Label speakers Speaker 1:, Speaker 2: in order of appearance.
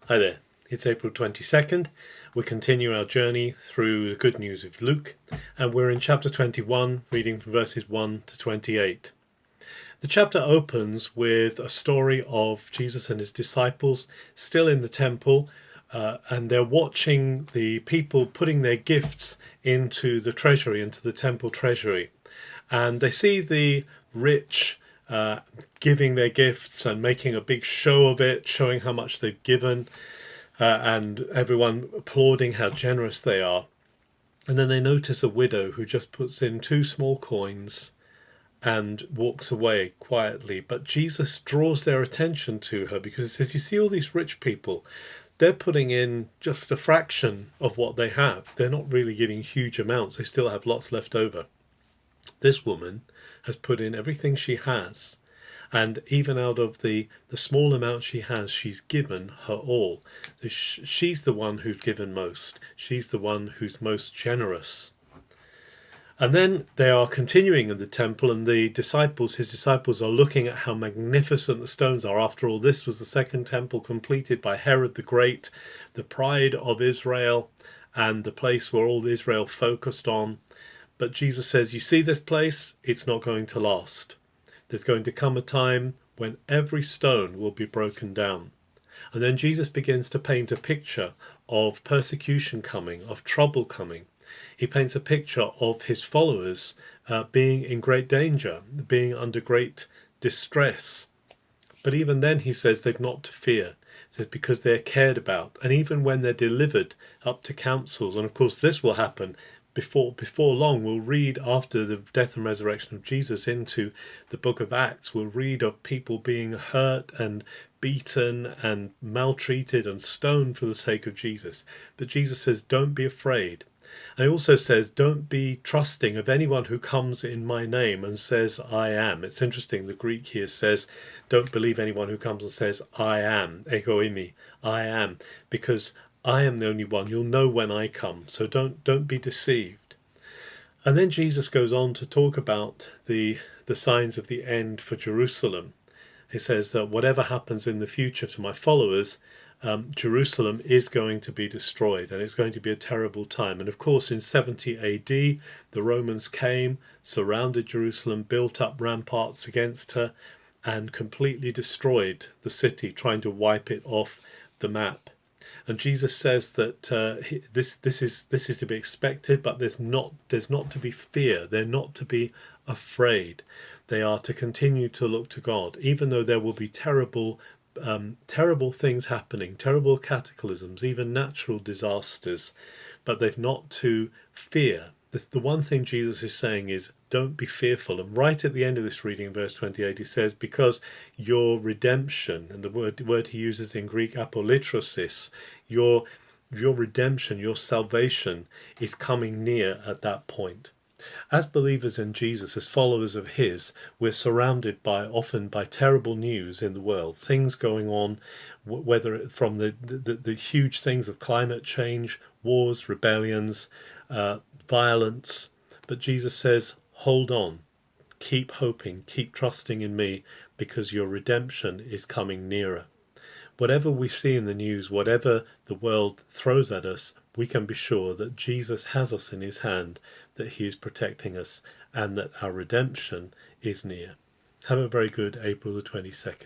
Speaker 1: Hi there, it's April 22nd. We continue our journey through the good news of Luke, and we're in chapter 21, reading from verses 1 to 28. The chapter opens with a story of Jesus and his disciples still in the temple, and they're watching the people putting their gifts into the treasury, into the temple treasury. And they see the rich giving their gifts and making a big show of it, showing how much they've given, and everyone applauding how generous they are. And then they notice a widow who just puts in 2 small coins and walks away quietly. But Jesus draws their attention to her because he says, you see all these rich people, they're putting in just a fraction of what they have. They're not really getting huge amounts. They still have lots left over. This woman has put in everything she has, and even out of the small amount she has, she's given her all. So she's the one who's given most. She's the one who's most generous. And then they are continuing in the temple, and his disciples are looking at how magnificent the stones are. After all, this was the second temple completed by Herod the Great, the pride of Israel, and the place where all Israel focused on. But Jesus says, you see this place? It's not going to last. There's going to come a time when every stone will be broken down. And then Jesus begins to paint a picture of persecution coming, of trouble coming. He paints a picture of his followers being in great danger, being under great distress. But even then he says they've not to fear. He says because they're cared about. And even when they're delivered up to councils, and of course this will happen before long, we'll read after the death and resurrection of Jesus into the book of Acts, we'll read of people being hurt and beaten and maltreated and stoned for the sake of Jesus. But Jesus says, don't be afraid. And he also says, don't be trusting of anyone who comes in my name and says, I am. It's interesting, the Greek here says, don't believe anyone who comes and says, I am, ego eimi, I am, because I am the only one. You'll know when I come, so don't be deceived. And then Jesus goes on to talk about the signs of the end for Jerusalem. He says that whatever happens in the future to my followers, Jerusalem is going to be destroyed, and it's going to be a terrible time. And of course, in 70 AD, the Romans came, surrounded Jerusalem, built up ramparts against her, and completely destroyed the city, trying to wipe it off the map. And Jesus says that this is to be expected, but there's not to be fear. They're not to be afraid. They are to continue to look to God, even though there will be terrible things happening, terrible cataclysms, even natural disasters. But they've not to fear. The one thing Jesus is saying is, don't be fearful. And right at the end of this reading, verse 28, he says, because your redemption, and the word he uses in Greek, apolitrosis, your redemption, your salvation is coming near at that point. As believers in Jesus, as followers of his, we're surrounded often by terrible news in the world, things going on, whether from the huge things of climate change, wars, rebellions, violence. But Jesus says, hold on, keep hoping, keep trusting in me, because your redemption is coming nearer. Whatever we see in the news, whatever the world throws at us, we can be sure that Jesus has us in his hand, that he is protecting us, and that our redemption is near. Have a very good April the 22nd.